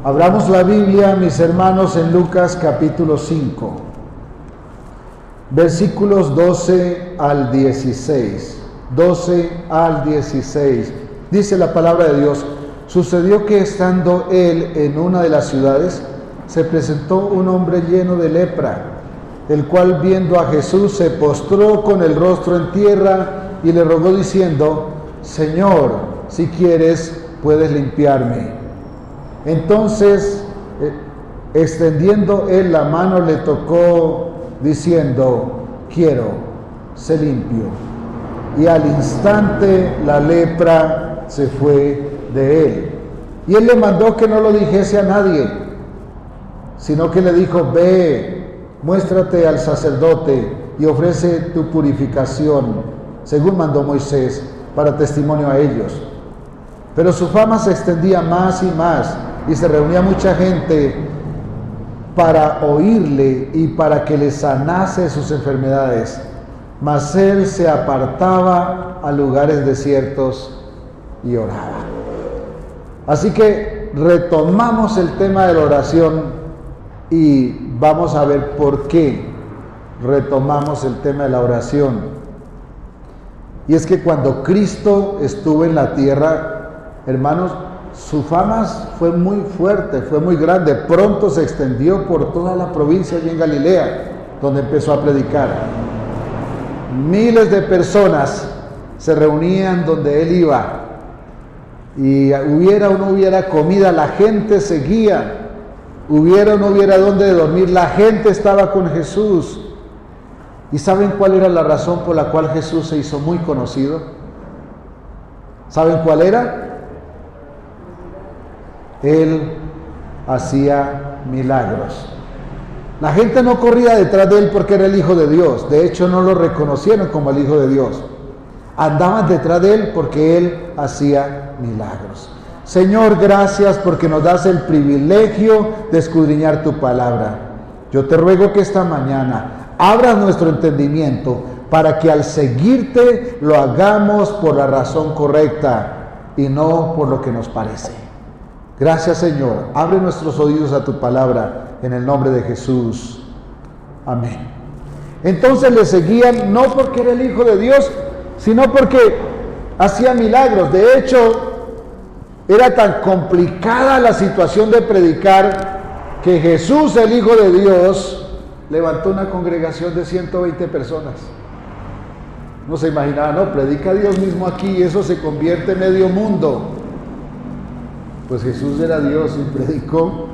Abramos la Biblia, mis hermanos, en Lucas capítulo 5, versículos 12 al 16. 12 al 16. Dice la palabra de Dios: sucedió que estando él en una de las ciudades, se presentó un hombre lleno de lepra, el cual, viendo a Jesús, se postró con el rostro en tierra y le rogó diciendo: Señor, si quieres, puedes limpiarme. Entonces, extendiendo él la mano, le tocó diciendo: quiero, sé limpio. Y al instante la lepra se fue de él. Y él le mandó que no lo dijese a nadie, sino que le dijo: ve, muéstrate al sacerdote y ofrece tu purificación, según mandó Moisés, para testimonio a ellos. Pero su fama se extendía más y más, y se reunía mucha gente para oírle y para que le sanase sus enfermedades. Mas él se apartaba a lugares desiertos y oraba. Así que retomamos el tema de la oración y vamos a ver por qué retomamos el tema de la oración. Y es que cuando Cristo estuvo en la tierra, hermanos, su fama fue muy fuerte, fue muy grande. Pronto se extendió por toda la provincia y en Galilea, donde empezó a predicar. Miles de personas se reunían donde él iba, y hubiera o no hubiera comida, la gente seguía. Hubiera o no hubiera dónde dormir, la gente estaba con Jesús. ¿Y saben cuál era la razón por la cual Jesús se hizo muy conocido? ¿Saben cuál era? Él hacía milagros. La gente no corría detrás de él porque era el Hijo de Dios. De hecho, no lo reconocieron como el Hijo de Dios. Andaban detrás de él porque él hacía milagros. Señor, gracias porque nos das el privilegio de escudriñar tu palabra. Yo te ruego que esta mañana abras nuestro entendimiento para que al seguirte lo hagamos por la razón correcta y no por lo que nos parece. Gracias, Señor. Abre nuestros oídos a tu palabra en el nombre de Jesús. Amén. Entonces le seguían no porque era el Hijo de Dios, sino porque hacía milagros. De hecho, era tan complicada la situación de predicar que Jesús, el Hijo de Dios, levantó una congregación de 120 personas. No se imaginaba, no, predica Dios mismo aquí y eso se convierte en medio mundo. Pues Jesús era Dios y predicó,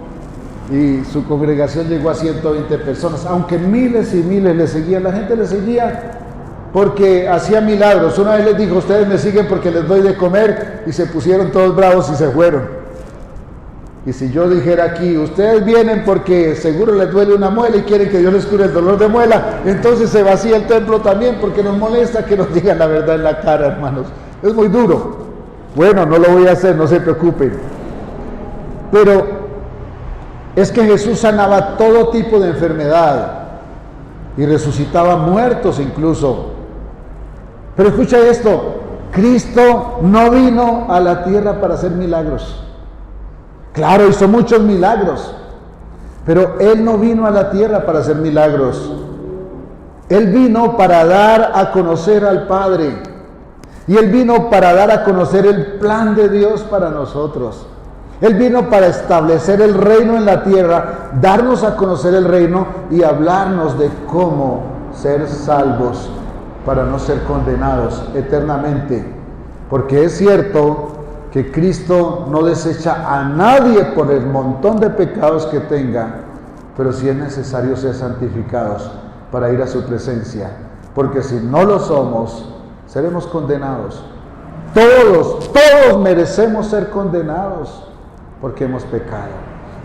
y su congregación llegó a 120 personas, aunque miles y miles le seguían. La gente le seguía porque hacía milagros. Una vez les dijo: ustedes me siguen porque les doy de comer, y se pusieron todos bravos y se fueron. Y si yo dijera aquí: ustedes vienen porque seguro les duele una muela y quieren que Dios les cure el dolor de muela, entonces se vacía el templo también, porque nos molesta que nos digan la verdad en la cara, hermanos. Es muy duro. Bueno, no lo voy a hacer, no se preocupen. Pero es que Jesús sanaba todo tipo de enfermedad y resucitaba muertos incluso. Pero escucha esto: Cristo no vino a la tierra para hacer milagros. Claro, hizo muchos milagros, pero Él no vino a la tierra para hacer milagros. Él vino para dar a conocer al Padre, y Él vino para dar a conocer el plan de Dios para nosotros. Él vino para establecer el reino en la tierra, darnos a conocer el reino y hablarnos de cómo ser salvos para no ser condenados eternamente. Porque es cierto que Cristo no desecha a nadie por el montón de pecados que tenga, pero sí es necesario ser santificados para ir a su presencia. Porque si no lo somos, seremos condenados. Todos merecemos ser condenados porque hemos pecado.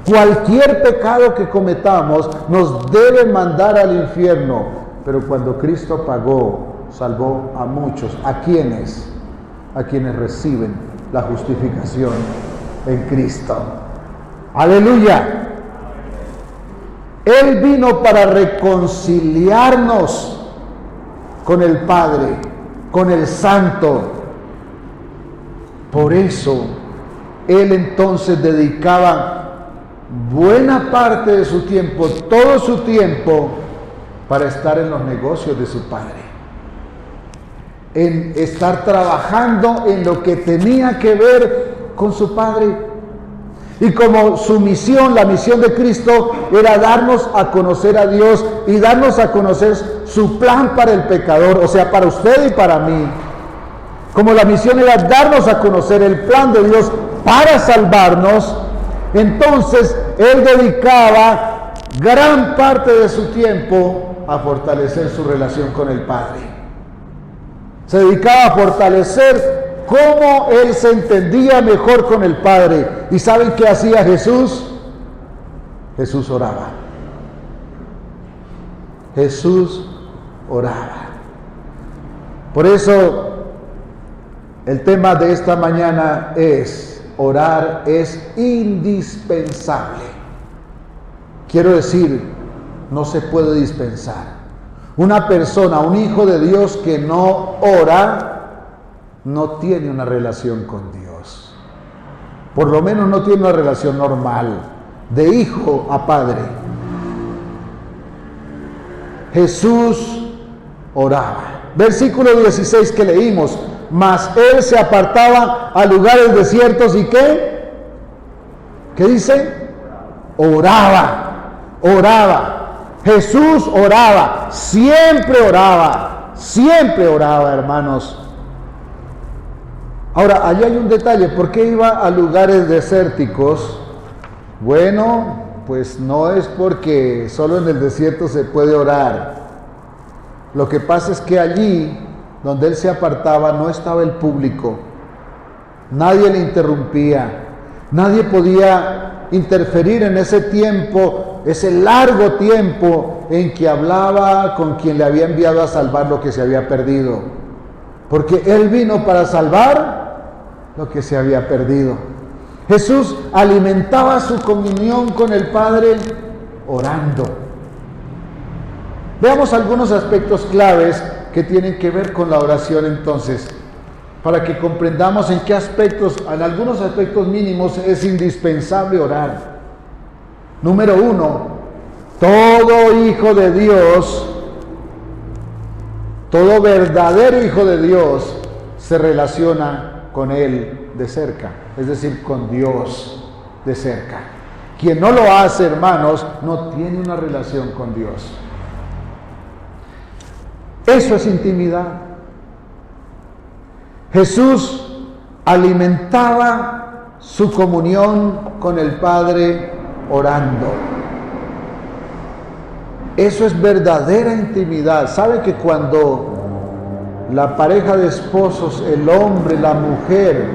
Cualquier pecado que cometamos nos debe mandar al infierno, pero cuando Cristo pagó, salvó a muchos. ¿A quiénes? A quienes reciben la justificación en Cristo. ¡Aleluya! Él vino para reconciliarnos con el Padre, con el Santo. Por eso Él entonces dedicaba buena parte de su tiempo, todo su tiempo, para estar en los negocios de su padre, en estar trabajando en lo que tenía que ver con su padre. Y como su misión, la misión de Cristo, era darnos a conocer a Dios y darnos a conocer su plan para el pecador, o sea, para usted y para mí. Como la misión era darnos a conocer el plan de Dios para salvarnos, entonces Él dedicaba gran parte de su tiempo a fortalecer su relación con el Padre. Se dedicaba a fortalecer cómo Él se entendía mejor con el Padre. ¿Y saben qué hacía Jesús? Jesús oraba. Jesús oraba. Por eso, el tema de esta mañana es: orar es indispensable. Quiero decir, no se puede dispensar. Una persona, un hijo de Dios que no ora, no tiene una relación con Dios. Por lo menos no tiene una relación normal, de hijo a padre. Jesús oraba. Versículo 16 que leímos: mas Él se apartaba a lugares desiertos y ¿qué? ¿Qué dice? Oraba. Jesús oraba, siempre oraba, hermanos. Ahora, allí hay un detalle. ¿Por qué iba a lugares desérticos? Bueno, pues no es porque solo en el desierto se puede orar. Lo que pasa es que allí, donde Él se apartaba, no estaba el público. Nadie le interrumpía. Nadie podía interferir en ese tiempo, ese largo tiempo en que hablaba con quien le había enviado a salvar lo que se había perdido. Porque Él vino para salvar lo que se había perdido. Jesús alimentaba su comunión con el Padre orando. Veamos algunos aspectos claves que tienen que ver con la oración entonces, para que comprendamos en qué aspectos, en algunos aspectos mínimos, es indispensable orar. Número 1, todo hijo de Dios, todo verdadero hijo de Dios, se relaciona con Él de cerca, es decir, con Dios de cerca. Quien no lo hace, hermanos, no tiene una relación con Dios. Eso es intimidad. Jesús alimentaba su comunión con el Padre orando. Eso es verdadera intimidad. ¿Sabe que cuando la pareja de esposos, el hombre, la mujer,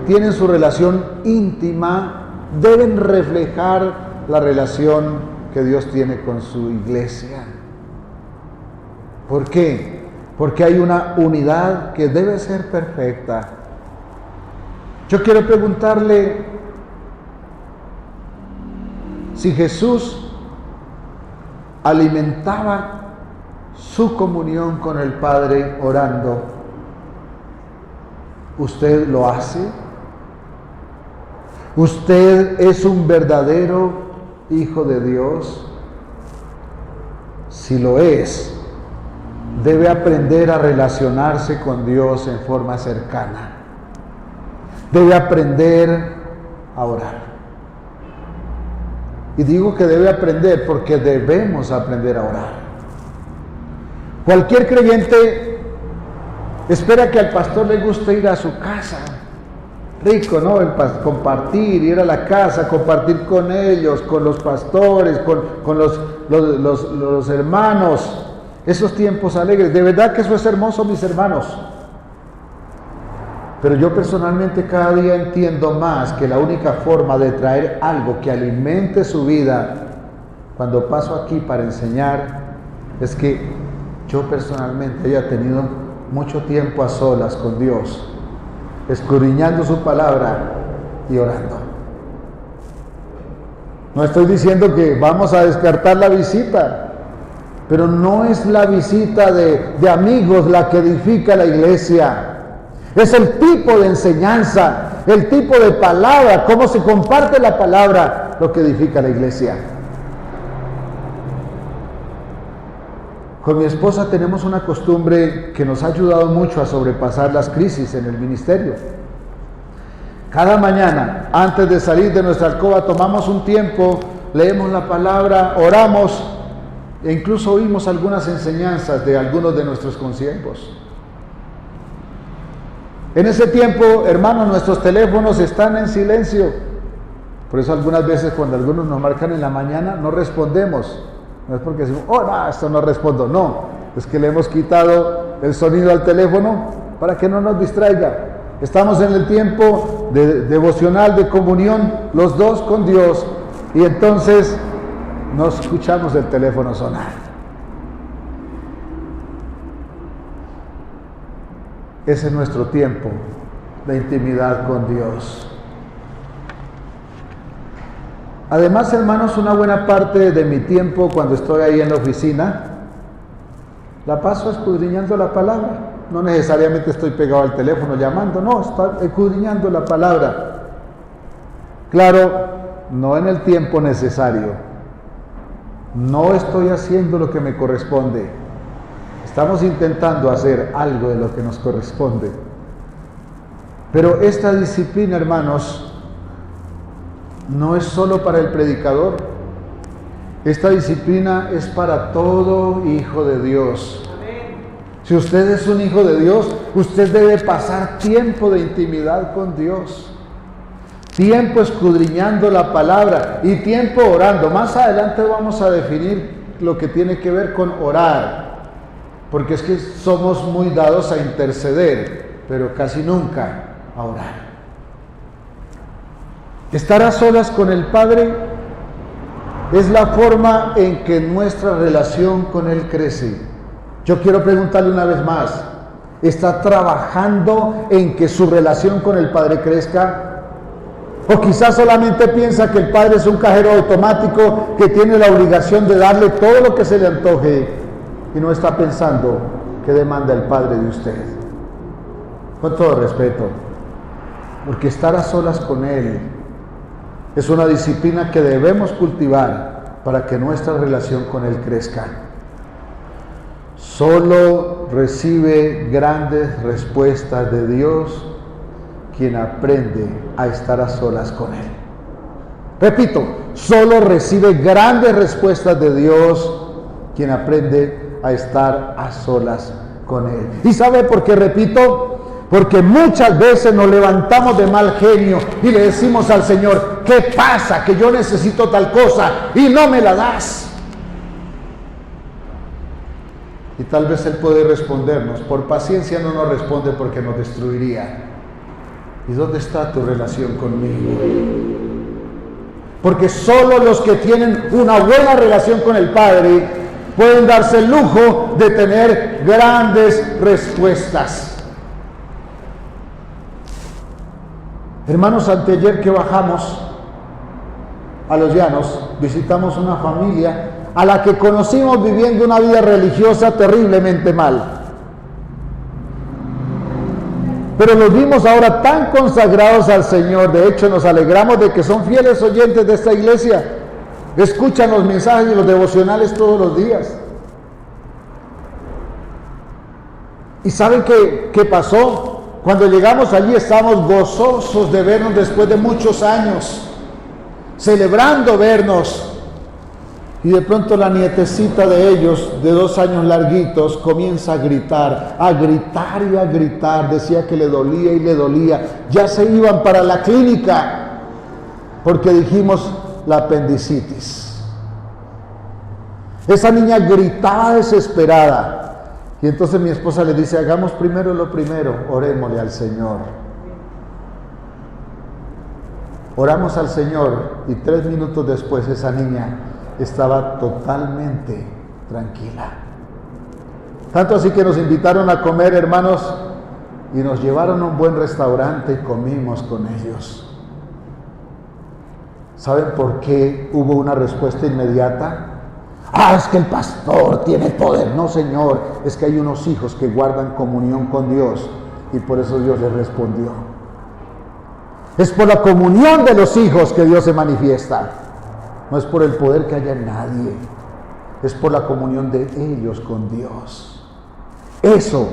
tienen su relación íntima, deben reflejar la relación que Dios tiene con su iglesia? ¿Por qué? Porque hay una unidad que debe ser perfecta. Yo quiero preguntarle, si Jesús alimentaba su comunión con el Padre orando, ¿usted lo hace? ¿Usted es un verdadero hijo de Dios? Si lo es, debe aprender a relacionarse con Dios en forma cercana. Debe aprender a orar. Y digo que debe aprender porque debemos aprender a orar. Cualquier creyente espera que al pastor le guste ir a su casa. Rico, ¿no? Compartir, ir a la casa, compartir con ellos, con los pastores, con los hermanos. Esos tiempos alegres. De verdad que eso es hermoso, mis hermanos. Pero yo personalmente cada día entiendo más que la única forma de traer algo que alimente su vida cuando paso aquí para enseñar es que yo personalmente haya tenido mucho tiempo a solas con Dios, escudriñando su palabra y orando. No estoy diciendo que vamos a descartar la visita, pero no es la visita de amigos la que edifica la iglesia. Es el tipo de enseñanza, el tipo de palabra, cómo se comparte la palabra, nada lo que edifica la iglesia. Con mi esposa tenemos una costumbre que nos ha ayudado mucho a sobrepasar las crisis en el ministerio. Cada mañana, antes de salir de nuestra alcoba, tomamos un tiempo, leemos la palabra, oramos e incluso oímos algunas enseñanzas de algunos de nuestros consiervos. En ese tiempo, hermanos, nuestros teléfonos están en silencio. Por eso algunas veces cuando algunos nos marcan en la mañana, no respondemos. No es porque decimos, oh, no, esto no respondo. No, es que le hemos quitado el sonido al teléfono para que no nos distraiga. Estamos en el tiempo devocional, de comunión, los dos con Dios, y entonces no escuchamos el teléfono sonar. Ese es nuestro tiempo de intimidad con Dios. Además, hermanos, una buena parte de mi tiempo cuando estoy ahí en la oficina, la paso escudriñando la palabra. No necesariamente estoy pegado al teléfono llamando, no, estoy escudriñando la palabra. Claro, no en el tiempo necesario. No estoy haciendo lo que me corresponde. Estamos intentando hacer algo de lo que nos corresponde. Pero esta disciplina, hermanos, no es solo para el predicador. Esta disciplina es para todo hijo de Dios. Si usted es un hijo de Dios, usted debe pasar tiempo de intimidad con Dios, tiempo escudriñando la palabra y tiempo orando. Más adelante vamos a definir lo que tiene que ver con orar, porque es que somos muy dados a interceder, pero casi nunca a orar. Estar a solas con el Padre es la forma en que nuestra relación con Él crece. Yo quiero preguntarle una vez más, ¿está trabajando en que su relación con el Padre crezca? ¿O quizás solamente piensa que el Padre es un cajero automático que tiene la obligación de darle todo lo que se le antoje y no está pensando qué demanda el Padre de usted? Con todo respeto, porque estar a solas con Él es una disciplina que debemos cultivar para que nuestra relación con Él crezca. Solo recibe grandes respuestas de Dios quien aprende a estar a solas con Él. Repito, solo recibe grandes respuestas de Dios quien aprende a estar a solas con Él. ¿Y sabe por qué repito? Porque muchas veces nos levantamos de mal genio y le decimos al Señor, ¿qué pasa? Que yo necesito tal cosa y no me la das. Y tal vez Él puede respondernos, por paciencia no nos responde porque nos destruiría. ¿Y dónde está tu relación conmigo? Porque solo los que tienen una buena relación con el Padre pueden darse el lujo de tener grandes respuestas. Hermanos, anteayer que bajamos a Los Llanos, visitamos una familia a la que conocimos viviendo una vida religiosa terriblemente mal. Pero los vimos ahora tan consagrados al Señor. De hecho, nos alegramos de que son fieles oyentes de esta iglesia. Escuchan los mensajes y los devocionales todos los días. ¿Y saben qué pasó? Cuando llegamos allí estábamos gozosos de vernos después de muchos años, celebrando vernos. Y de pronto la nietecita de ellos, de 2 años larguitos, comienza a gritar y a gritar. Decía que le dolía y le dolía. Ya se iban para la clínica porque dijimos la apendicitis. Esa niña gritaba desesperada. Y entonces mi esposa le dice, hagamos primero lo primero, orémosle al Señor. Oramos al Señor y 3 minutos después esa niña estaba totalmente tranquila. Tanto así que nos invitaron a comer, hermanos, y nos llevaron a un buen restaurante y comimos con ellos. ¿Saben por qué hubo una respuesta inmediata? Es que el pastor tiene poder. No, Señor, es que hay unos hijos que guardan comunión con Dios y por eso Dios les respondió. Es por la comunión de los hijos que Dios se manifiesta. no es por el poder que haya en nadie, es por la comunión de ellos con Dios. Eso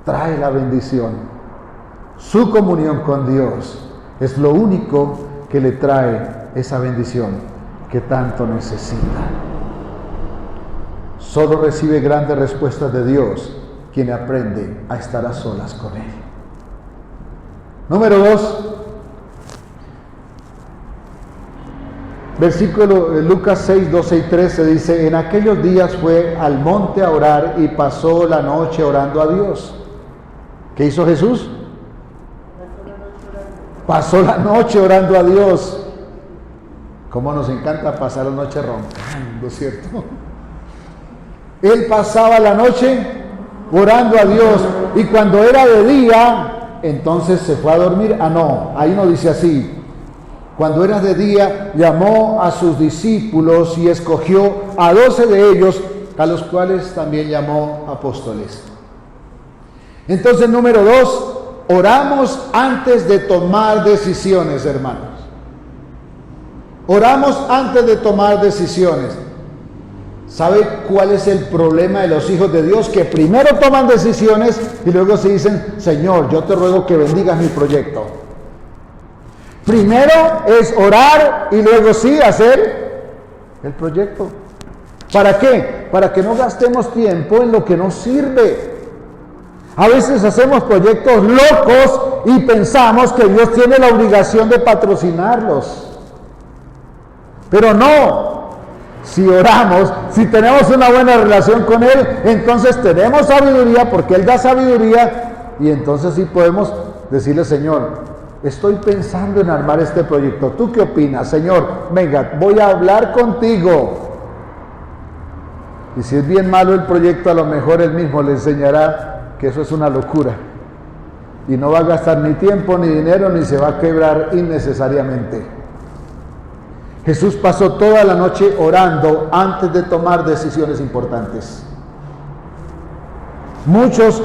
trae la bendición. Su comunión con Dios es lo único que le trae esa bendición que tanto necesita. Solo recibe grandes respuestas de Dios quien aprende a estar a solas con Él. Número 2, versículo Lucas 6, 12 y 13 dice: en aquellos días fue al monte a orar y pasó la noche orando a Dios. ¿Qué hizo Jesús? Pasó la noche orando a Dios. Cómo nos encanta pasar la noche roncando, ¿cierto? Él pasaba la noche orando a Dios, y cuando era de día, entonces se fue a dormir. No, ahí no dice así. Cuando era de día, llamó a sus discípulos y escogió a 12 de ellos, a los cuales también llamó apóstoles. Entonces, número 2, oramos antes de tomar decisiones, hermanos. Oramos antes de tomar decisiones. ¿Sabe cuál es el problema de los hijos de Dios? Que primero toman decisiones y luego se dicen: Señor, yo te ruego que bendigas mi proyecto. Primero es orar y luego sí hacer el proyecto. ¿Para qué? Para que no gastemos tiempo en lo que no sirve. A veces hacemos proyectos locos y pensamos que Dios tiene la obligación de patrocinarlos. Pero no. Si oramos, si tenemos una buena relación con Él, entonces tenemos sabiduría, porque Él da sabiduría, y entonces sí podemos decirle: Señor, estoy pensando en armar este proyecto. ¿Tú qué opinas? Señor, venga, voy a hablar contigo. Y si es bien malo el proyecto, a lo mejor Él mismo le enseñará que eso es una locura. Y no va a gastar ni tiempo, ni dinero, ni se va a quebrar innecesariamente. Jesús pasó toda la noche orando antes de tomar decisiones importantes. Muchos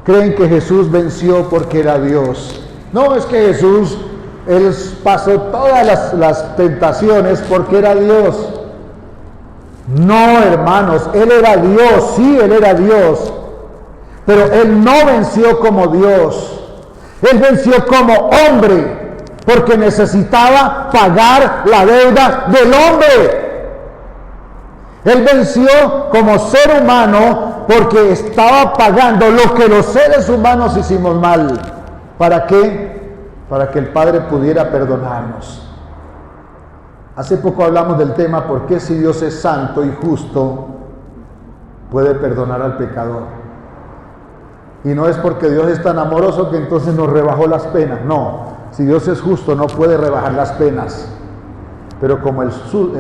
creen que Jesús venció porque era Dios. No, es que Jesús, Él pasó todas las tentaciones porque era Dios. No, hermanos, Él era Dios, sí, Él era Dios, pero Él no venció como Dios. Él venció como hombre, porque necesitaba pagar la deuda del hombre. Él venció como ser humano porque estaba pagando lo que los seres humanos hicimos mal. ¿Para qué? Para que el Padre pudiera perdonarnos. Hace poco hablamos del tema: ¿por qué, si Dios es santo y justo, puede perdonar al pecador? Y no es porque Dios es tan amoroso que entonces nos rebajó las penas. No. Si Dios es justo, no puede rebajar las penas. Pero como el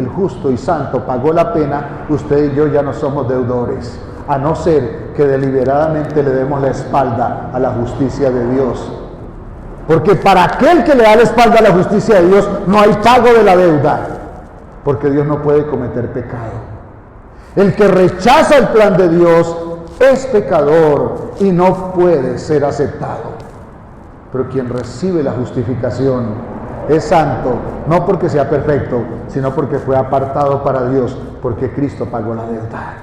justo y santo pagó la pena, usted y yo ya no somos deudores, a no ser que deliberadamente le demos la espalda a la justicia de Dios. Porque para aquel que le da la espalda a la justicia de Dios, no hay pago de la deuda, porque Dios no puede cometer pecado. El que rechaza el plan de Dios es pecador y no puede ser aceptado. Pero quien recibe la justificación es santo, no porque sea perfecto, sino porque fue apartado para Dios, porque Cristo pagó la deuda.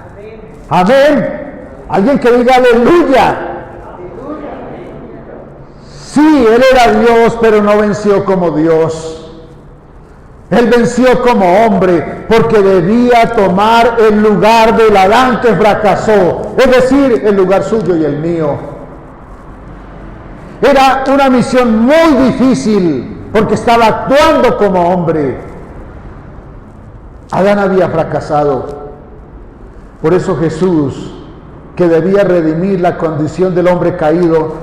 Amén. Alguien que diga aleluya. Sí, Él era Dios, pero no venció como Dios. Él venció como hombre, porque debía tomar el lugar del Adán que fracasó, es decir, el lugar suyo y el mío. Era una misión muy difícil, porque estaba actuando como hombre. Adán había fracasado. Por eso Jesús, que debía redimir la condición del hombre caído,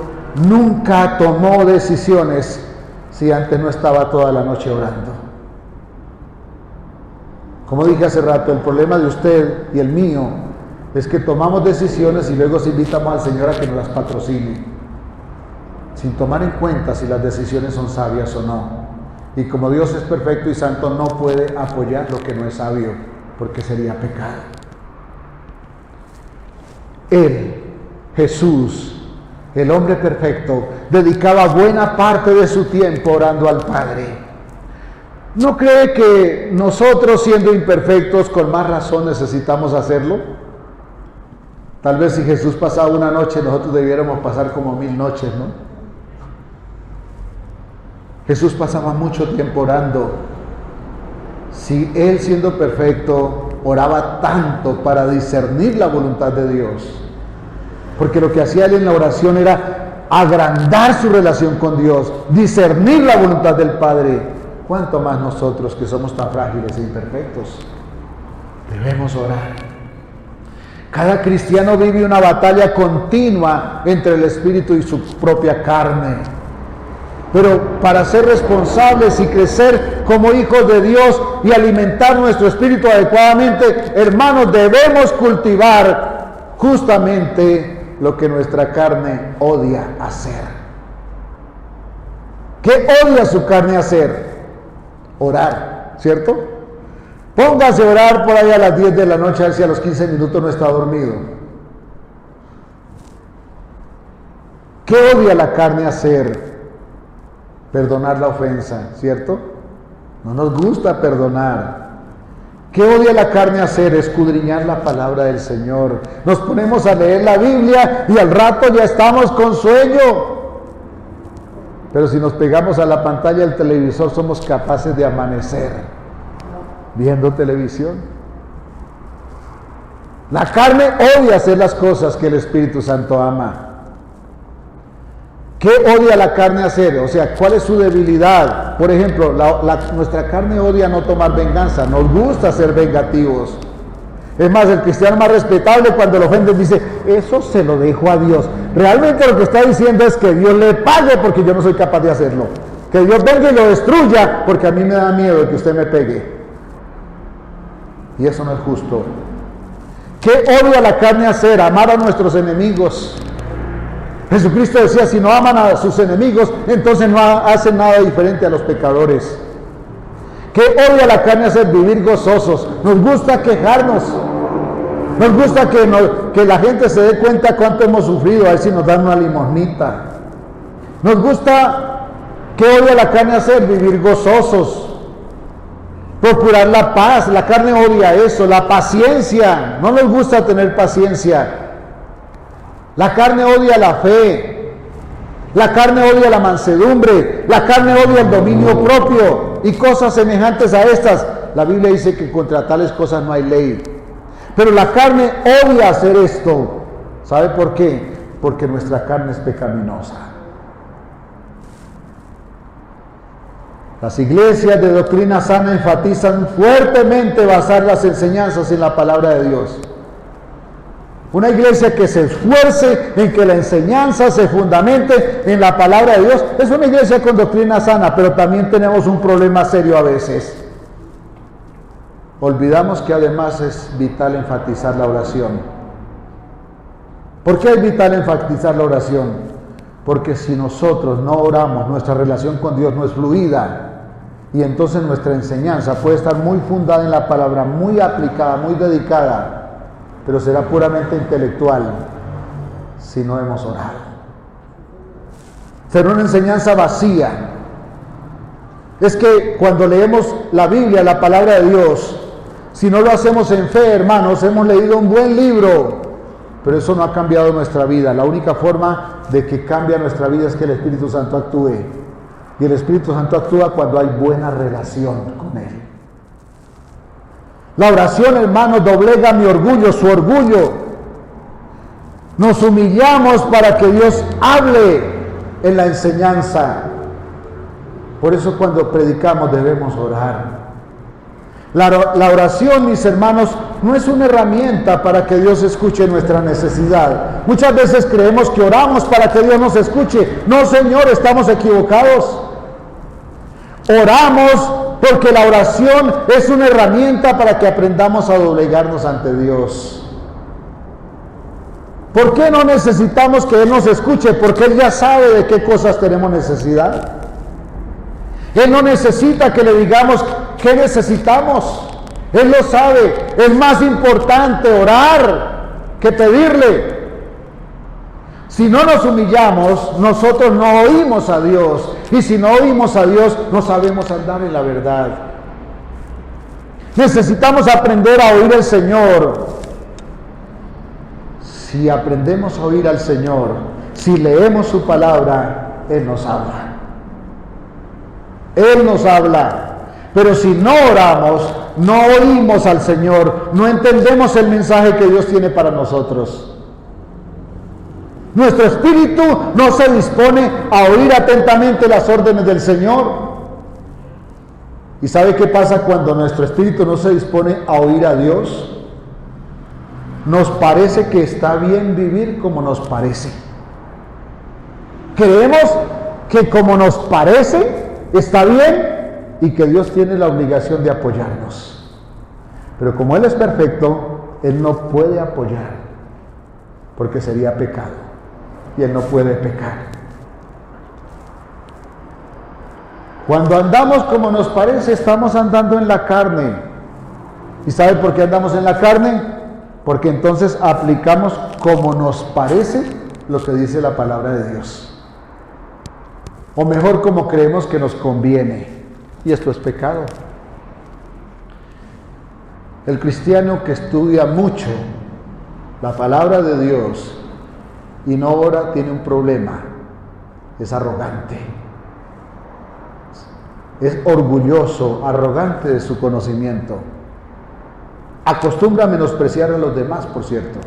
nunca tomó decisiones si antes no estaba toda la noche orando. Como dije hace rato, el problema de usted y el mío es que tomamos decisiones y luego invitamos al Señor a que nos las patrocine, sin tomar en cuenta si las decisiones son sabias o no. Y como Dios es perfecto y santo, no puede apoyar lo que no es sabio, porque sería pecado. Él, Jesús, el hombre perfecto, dedicaba buena parte de su tiempo orando al Padre. ¿No cree que nosotros, siendo imperfectos, con más razón necesitamos hacerlo? Tal vez si Jesús pasaba una noche, nosotros debiéramos pasar como 1000 noches, ¿no? Jesús pasaba mucho tiempo orando. Si Él, siendo perfecto, oraba tanto para discernir la voluntad de Dios, porque lo que hacía Él en la oración era agrandar su relación con Dios, discernir la voluntad del Padre, ¿cuánto más nosotros, que somos tan frágiles e imperfectos, debemos orar? Cada cristiano vive una batalla continua entre el espíritu y su propia carne. Pero para ser responsables y crecer como hijos de Dios y alimentar nuestro espíritu adecuadamente, hermanos, debemos cultivar justamente lo que nuestra carne odia hacer. ¿Qué odia su carne hacer? Orar, ¿cierto? Póngase a orar por ahí a las 10 de la noche, a ver si a los 15 minutos no está dormido. ¿Qué odia la carne hacer? Perdonar la ofensa, ¿cierto? No nos gusta perdonar. ¿Qué odia la carne hacer? Escudriñar la palabra del Señor. Nos ponemos a leer la Biblia y al rato ya estamos con sueño. Pero si nos pegamos a la pantalla del televisor, somos capaces de amanecer viendo televisión. La carne odia hacer las cosas que el Espíritu Santo ama. ¿Qué odia la carne hacer? O sea, ¿cuál es su debilidad? Por ejemplo, nuestra carne odia no tomar venganza, nos gusta ser vengativos. Es más, el cristiano más respetable, cuando lo ofenden, dice, eso se lo dejo a Dios. Realmente lo que está diciendo es que Dios le pague porque yo no soy capaz de hacerlo. Que Dios venga y lo destruya porque a mí me da miedo de que usted me pegue. Y eso no es justo. ¿Qué odia la carne hacer? Amar a nuestros enemigos. Jesucristo decía, si no aman a sus enemigos, entonces no hacen nada diferente a los pecadores. ¿Qué odia la carne hacer? Vivir gozosos. Nos gusta quejarnos. Nos gusta que la gente se dé cuenta cuánto hemos sufrido, a ver si nos dan una limosnita. Nos gusta, ¿qué odia la carne hacer? Vivir gozosos. Procurar la paz. La carne odia eso. La paciencia. No nos gusta tener paciencia. La carne odia la fe, la carne odia la mansedumbre, la carne odia el dominio propio y cosas semejantes a estas. La Biblia dice que contra tales cosas no hay ley. Pero la carne odia hacer esto. ¿Sabe por qué? Porque nuestra carne es pecaminosa. Las iglesias de doctrina sana enfatizan fuertemente basar las enseñanzas en la palabra de Dios. Una iglesia que se esfuerce en que la enseñanza se fundamente en la palabra de Dios es una iglesia con doctrina sana, pero también tenemos un problema serio a veces. Olvidamos que además es vital enfatizar la oración. ¿Por qué es vital enfatizar la oración? Porque si nosotros no oramos, nuestra relación con Dios no es fluida, y entonces nuestra enseñanza puede estar muy fundada en la palabra, muy aplicada, muy dedicada, pero será puramente intelectual si no hemos orado. Será una enseñanza vacía. Es que cuando leemos la Biblia, la palabra de Dios, si no lo hacemos en fe, hermanos, hemos leído un buen libro, pero eso no ha cambiado nuestra vida. La única forma de que cambie nuestra vida es que el Espíritu Santo actúe. Y el Espíritu Santo actúa cuando hay buena relación con Él. La oración, hermanos, doblega mi orgullo, su orgullo. Nos humillamos para que Dios hable en la enseñanza. Por eso cuando predicamos debemos orar. La oración, mis hermanos, no es una herramienta para que Dios escuche nuestra necesidad. Muchas veces creemos que oramos para que Dios nos escuche. No, Señor, estamos equivocados. Oramos porque la oración es una herramienta para que aprendamos a doblegarnos ante Dios. ¿Por qué no necesitamos que Él nos escuche? Porque Él ya sabe de qué cosas tenemos necesidad. Él no necesita que le digamos qué necesitamos. Él lo sabe. Es más importante orar que pedirle. Si no nos humillamos, nosotros no oímos a Dios. Y si no oímos a Dios, no sabemos andar en la verdad. Necesitamos aprender a oír al Señor. Si aprendemos a oír al Señor, si leemos su palabra, Él nos habla. Él nos habla. Pero si no oramos, no oímos al Señor, no entendemos el mensaje que Dios tiene para nosotros. Nuestro espíritu no se dispone a oír atentamente las órdenes del Señor. ¿Y sabe qué pasa cuando nuestro espíritu no se dispone a oír a Dios? Nos parece que está bien vivir como nos parece. Creemos que como nos parece está bien y que Dios tiene la obligación de apoyarnos. Pero como Él es perfecto, Él no puede apoyar, porque sería pecado, y Él no puede pecar. Cuando andamos como nos parece, estamos andando en la carne. ¿Y sabe por qué andamos en la carne? Porque entonces aplicamos como nos parece lo que dice la palabra de Dios. O mejor, como creemos que nos conviene. Y esto es pecado. El cristiano que estudia mucho la palabra de Dios y no ora tiene un problema. Es arrogante. Es orgulloso, arrogante de su conocimiento. Acostumbra a menospreciar a los demás, por cierto.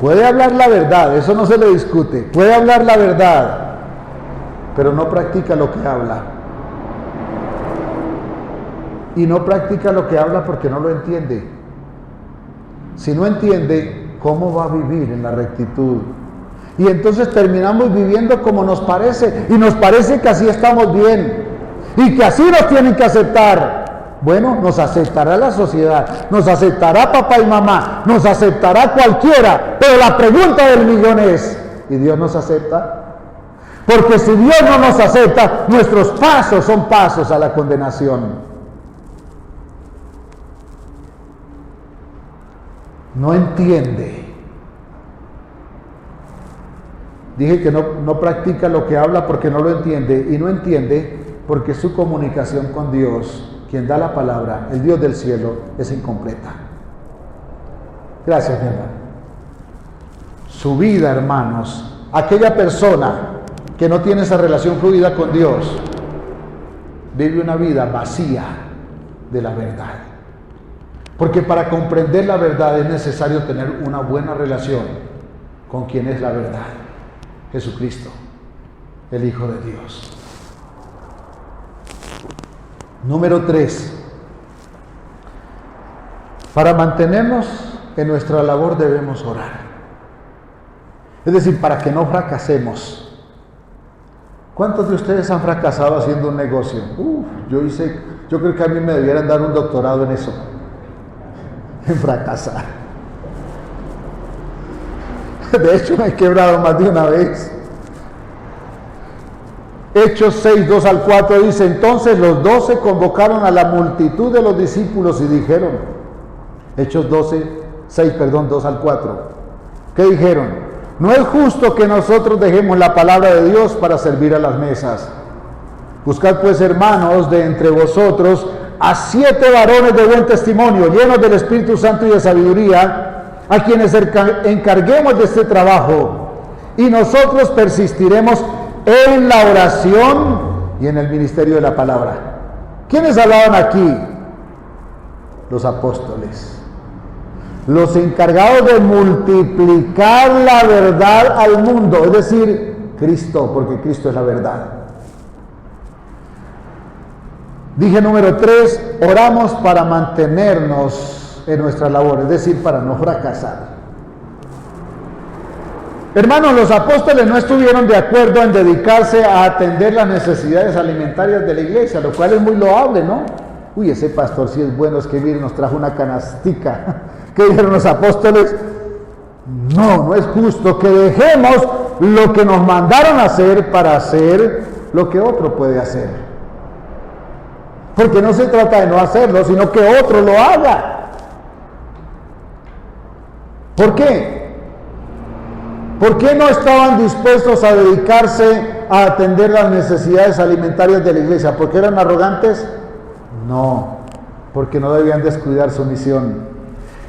Puede hablar la verdad, eso no se le discute. Puede hablar la verdad, pero no practica lo que habla. Y no practica lo que habla porque no lo entiende. Si no entiende, ¿cómo va a vivir en la rectitud? Y entonces terminamos viviendo como nos parece, y nos parece que así estamos bien, y que así nos tienen que aceptar. Bueno, nos aceptará la sociedad, nos aceptará papá y mamá, nos aceptará cualquiera, pero la pregunta del millón es, ¿y Dios nos acepta? Porque si Dios no nos acepta, nuestros pasos son pasos a la condenación. No entiende. Dije que no practica lo que habla porque no lo entiende, y no entiende porque su comunicación con Dios, quien da la palabra, el Dios del cielo, es incompleta. Gracias, mi hermano. Su vida, hermanos, aquella persona que no tiene esa relación fluida con Dios, vive una vida vacía de la verdad. Porque para comprender la verdad es necesario tener una buena relación con quien es la verdad, Jesucristo, el Hijo de Dios. Número 3. Para mantenernos en nuestra labor debemos orar. Es decir, para que no fracasemos. ¿Cuántos de ustedes han fracasado haciendo un negocio? Yo creo que a mí me debieran dar un doctorado en eso. En fracasar. De hecho, me he quebrado más de una vez. Hechos 6, 2 al 4 dice: entonces los 12 convocaron a la multitud de los discípulos y dijeron, Hechos 6, 2 al 4, ¿qué dijeron? No es justo que nosotros dejemos la palabra de Dios para servir a las mesas. Buscad pues, hermanos, de entre vosotros a 7 varones de buen testimonio, llenos del Espíritu Santo y de sabiduría, a quienes encarguemos de este trabajo, y nosotros persistiremos en la oración y en el ministerio de la palabra. ¿Quiénes hablaban aquí? Los apóstoles, los encargados de multiplicar la verdad al mundo, es decir, Cristo, porque Cristo es la verdad. Dije número 3, oramos para mantenernos en nuestra labor, es decir, para no fracasar. Hermanos, los apóstoles no estuvieron de acuerdo en dedicarse a atender las necesidades alimentarias de la iglesia, lo cual es muy loable, ¿no? Uy, ese pastor sí es bueno, es que mire, nos trajo una canastica. ¿Qué dijeron los apóstoles? No es justo que dejemos lo que nos mandaron a hacer para hacer lo que otro puede hacer. Porque no se trata de no hacerlo, sino que otro lo haga. ¿Por qué? ¿Por qué no estaban dispuestos a dedicarse a atender las necesidades alimentarias de la iglesia? ¿Porque eran arrogantes? No, porque no debían descuidar su misión.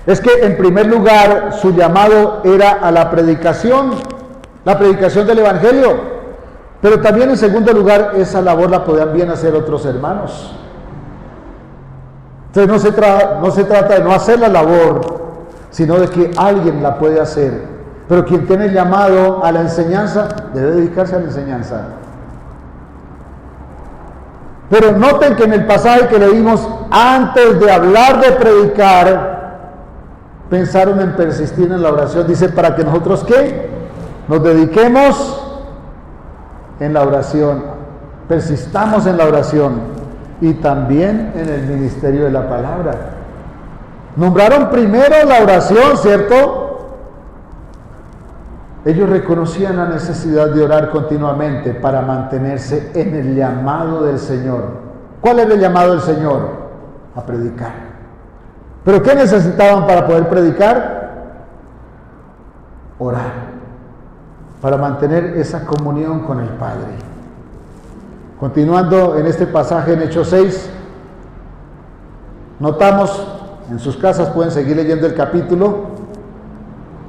Es que en primer lugar su llamado era a la predicación del Evangelio, pero también en segundo lugar esa labor la podían bien hacer otros hermanos. Entonces no se trata de no hacer la labor, sino de que alguien la puede hacer. Pero quien tiene el llamado a la enseñanza debe dedicarse a la enseñanza. Pero noten que en el pasaje que leímos, antes de hablar de predicar, pensaron en persistir en la oración. Dice, para que nosotros, ¿qué? Nos dediquemos en la oración, persistamos en la oración y también en el ministerio de la palabra. Nombraron primero la oración, ¿cierto? Ellos reconocían la necesidad de orar continuamente para mantenerse en el llamado del Señor. ¿Cuál era el llamado del Señor? A predicar. ¿Pero qué necesitaban para poder predicar? Orar, para mantener esa comunión con el Padre. Continuando en este pasaje en Hechos 6, notamos, en sus casas pueden seguir leyendo el capítulo,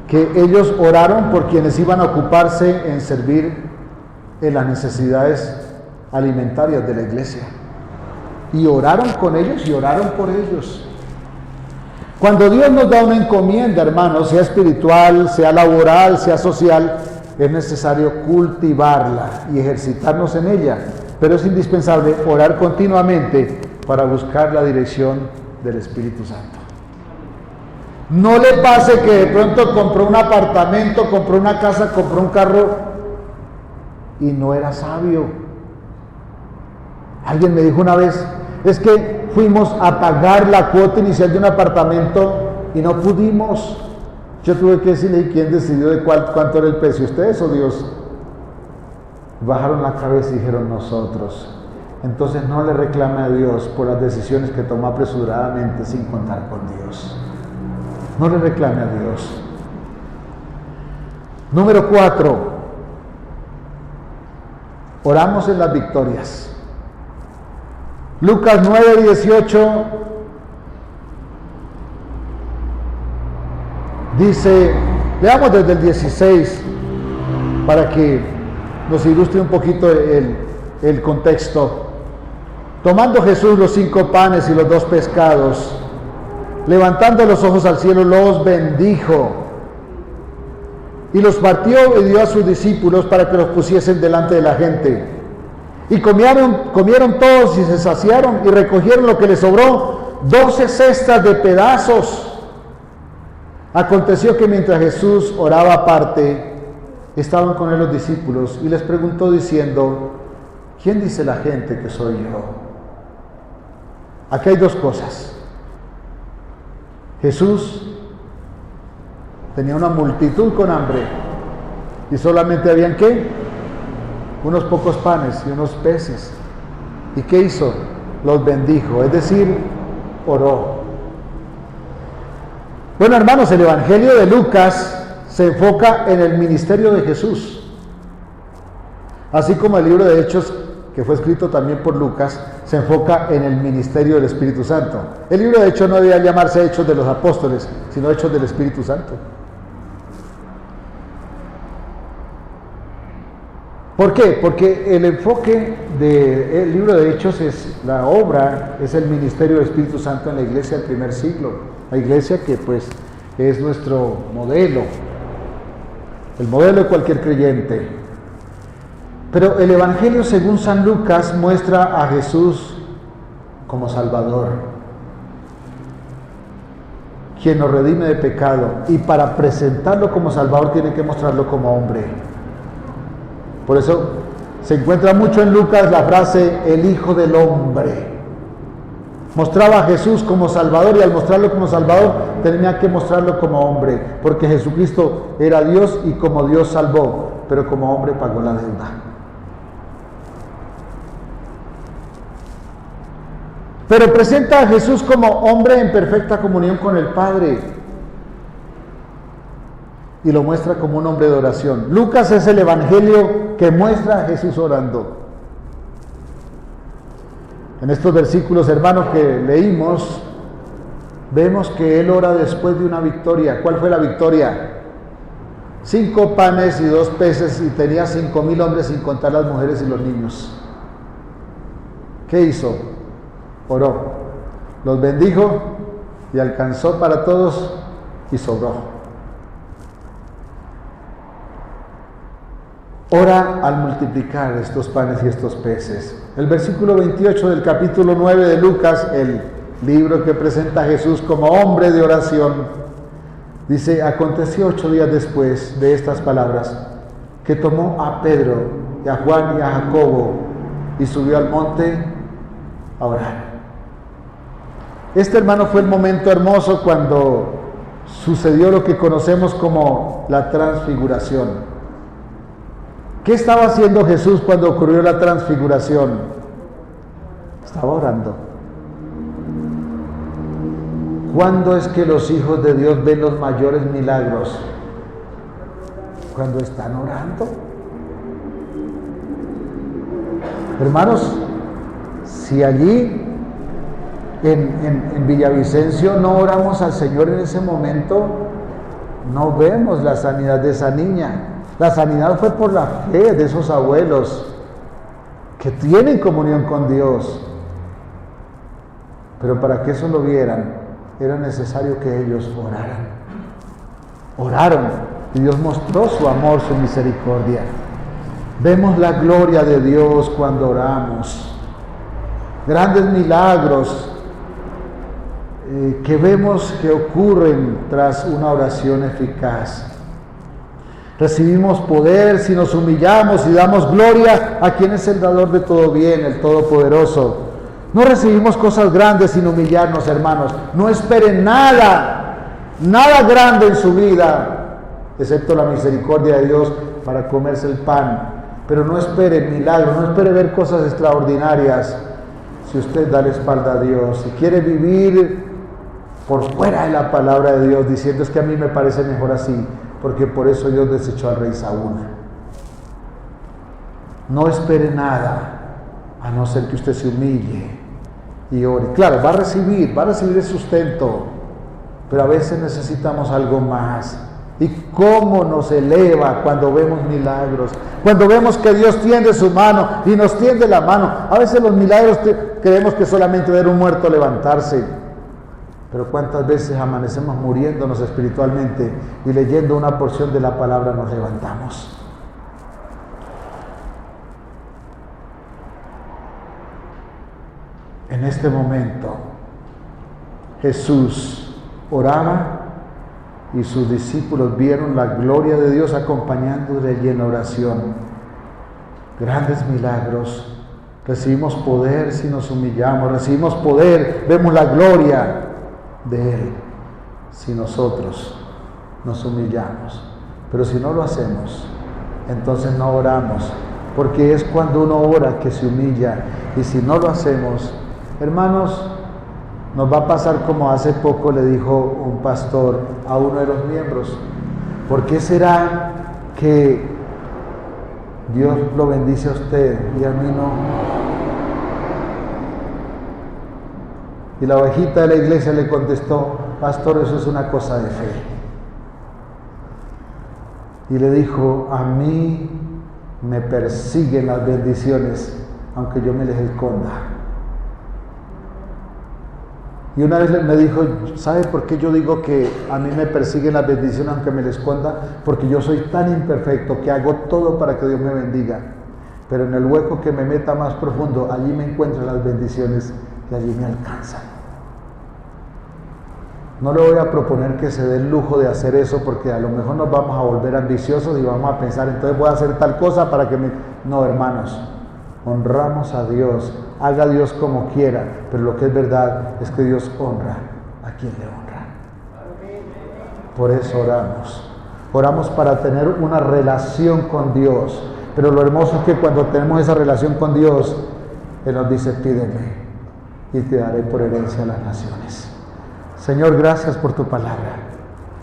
que ellos oraron por quienes iban a ocuparse en servir en las necesidades alimentarias de la iglesia. Y oraron con ellos y oraron por ellos. Cuando Dios nos da una encomienda, hermanos, sea espiritual, sea laboral, sea social, es necesario cultivarla y ejercitarnos en ella. Pero es indispensable orar continuamente para buscar la dirección del Espíritu Santo. No le pase que de pronto compró un apartamento, compró una casa, compró un carro y no era sabio. Alguien me dijo una vez, es que fuimos a pagar la cuota inicial de un apartamento y no pudimos. Yo tuve que decirle, ¿y quién decidió de cuánto era el precio? ¿Ustedes o Dios? Bajaron la cabeza y dijeron, nosotros. Entonces no le reclame a Dios por las decisiones que tomó apresuradamente sin contar con Dios. No le reclame a Dios. Número 4. Oramos en las victorias. Lucas 9:18 dice, leamos desde el 16 para que nos ilustre un poquito el contexto. Tomando Jesús los 5 panes y los 2 pescados, levantando los ojos al cielo, los bendijo y los partió y dio a sus discípulos para que los pusiesen delante de la gente. Y comieron todos y se saciaron y recogieron lo que les sobró, 12 cestas de pedazos. Aconteció que mientras Jesús oraba aparte, estaban con él los discípulos y les preguntó diciendo, ¿quién dice la gente que soy yo? Aquí hay 2 cosas. Jesús tenía una multitud con hambre y solamente habían ¿qué? Unos pocos panes y unos peces. ¿Y qué hizo? Los bendijo, es decir, oró. Bueno, hermanos, el Evangelio de Lucas se enfoca en el ministerio de Jesús, así como el libro de Hechos, que fue escrito también por Lucas, se enfoca en el ministerio del Espíritu Santo. El libro de Hechos no debía llamarse Hechos de los Apóstoles, sino Hechos del Espíritu Santo. ¿Por qué? Porque el enfoque del libro de Hechos es la obra, es el ministerio del Espíritu Santo en la iglesia del primer siglo. La iglesia que pues es nuestro modelo, el modelo de cualquier creyente. Pero el Evangelio según San Lucas muestra a Jesús como Salvador, quien nos redime de pecado, y para presentarlo como Salvador tiene que mostrarlo como hombre. Por eso se encuentra mucho en Lucas la frase el Hijo del Hombre. Mostraba a Jesús como Salvador y al mostrarlo como Salvador tenía que mostrarlo como hombre, porque Jesucristo era Dios y como Dios salvó, pero como hombre pagó la deuda. Pero presenta a Jesús como hombre en perfecta comunión con el Padre y lo muestra como un hombre de oración. Lucas es el evangelio que muestra a Jesús orando. En estos versículos, hermanos, que leímos, vemos que Él ora después de una victoria. ¿Cuál fue la victoria? 5 panes y 2 peces, y tenía 5,000 hombres sin contar las mujeres y los niños. ¿Qué hizo? Oró, los bendijo y alcanzó para todos y sobró. Ora al multiplicar estos panes y estos peces. El versículo 28 del capítulo 9 de Lucas, el libro que presenta a Jesús como hombre de oración, dice: aconteció 8 días después de estas palabras, que tomó a Pedro y a Juan y a Jacobo y subió al monte a orar. Este, hermano, fue el momento hermoso cuando sucedió lo que conocemos como la transfiguración. ¿Qué estaba haciendo Jesús cuando ocurrió la transfiguración? Estaba orando. ¿Cuándo es que los hijos de Dios ven los mayores milagros? Cuando están orando. Hermanos, si allí en Villavicencio no oramos al Señor en ese momento, no vemos la sanidad de esa niña. La sanidad fue por la fe de esos abuelos que tienen comunión con Dios. Pero para que eso lo vieran, era necesario que ellos oraran. Oraron y Dios mostró su amor, su misericordia. Vemos la gloria de Dios cuando oramos. Grandes milagros que vemos que ocurren tras una oración eficaz. Recibimos poder si nos humillamos y damos gloria a quien es el dador de todo bien, el Todopoderoso. No recibimos cosas grandes sin humillarnos, hermanos. No esperen nada grande en su vida, excepto la misericordia de Dios para comerse el pan. Pero no espere milagros, no espere ver cosas extraordinarias si usted da la espalda a Dios. Si quiere vivir por fuera de la palabra de Dios, diciendo: es que a mí me parece mejor así, porque por eso Dios desechó al rey Saúl. No espere nada, a no ser que usted se humille y ore. Claro, va a recibir el sustento, pero a veces necesitamos algo más. Y cómo nos eleva cuando vemos milagros, cuando vemos que Dios tiende su mano y nos tiende la mano. A veces los milagros creemos que solamente ver un muerto levantarse, pero cuántas veces amanecemos muriéndonos espiritualmente y leyendo una porción de la palabra nos levantamos. En este momento Jesús oraba y sus discípulos vieron la gloria de Dios acompañándole en la oración. Grandes milagros. Recibimos poder si nos humillamos, recibimos poder, vemos la gloria de Él si nosotros nos humillamos. Pero si no lo hacemos, entonces no oramos, porque es cuando uno ora que se humilla. Y si no lo hacemos, hermanos, nos va a pasar como hace poco le dijo un pastor a uno de los miembros: ¿por qué será que Dios lo bendice a usted y a mí no? Y la ovejita de la iglesia le contestó: pastor, eso es una cosa de fe. Y le dijo: a mí me persiguen las bendiciones, aunque yo me les esconda. Y una vez me dijo: ¿sabe por qué yo digo que a mí me persiguen las bendiciones aunque me les esconda? Porque yo soy tan imperfecto que hago todo para que Dios me bendiga. Pero en el hueco que me meta más profundo, allí me encuentran las bendiciones y allí me alcanzan. No le voy a proponer que se dé el lujo de hacer eso, porque a lo mejor nos vamos a volver ambiciosos y vamos a pensar: entonces voy a hacer tal cosa para que me... No, hermanos, honramos a Dios, haga Dios como quiera, pero lo que es verdad es que Dios honra a quien le honra. Por eso oramos para tener una relación con Dios. Pero lo hermoso es que cuando tenemos esa relación con Dios, Él nos dice: pídeme y te daré por herencia a las naciones. Señor, gracias por tu palabra.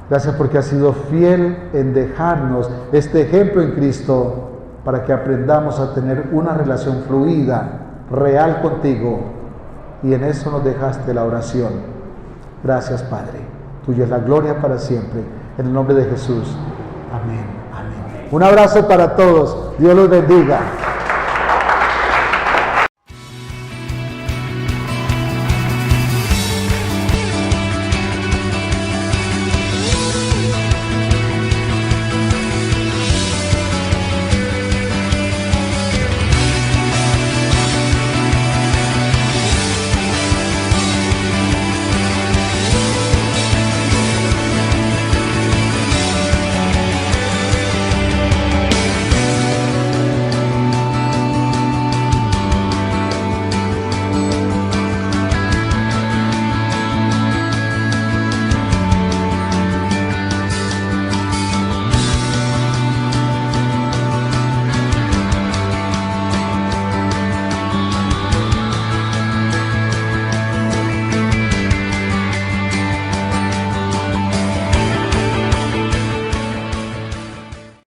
Gracias porque has sido fiel en dejarnos este ejemplo en Cristo para que aprendamos a tener una relación fluida, real contigo y en eso nos dejaste la oración. Gracias, Padre. Tuya es la gloria para siempre. En el nombre de Jesús. Amén. Amén. Un abrazo para todos. Dios los bendiga.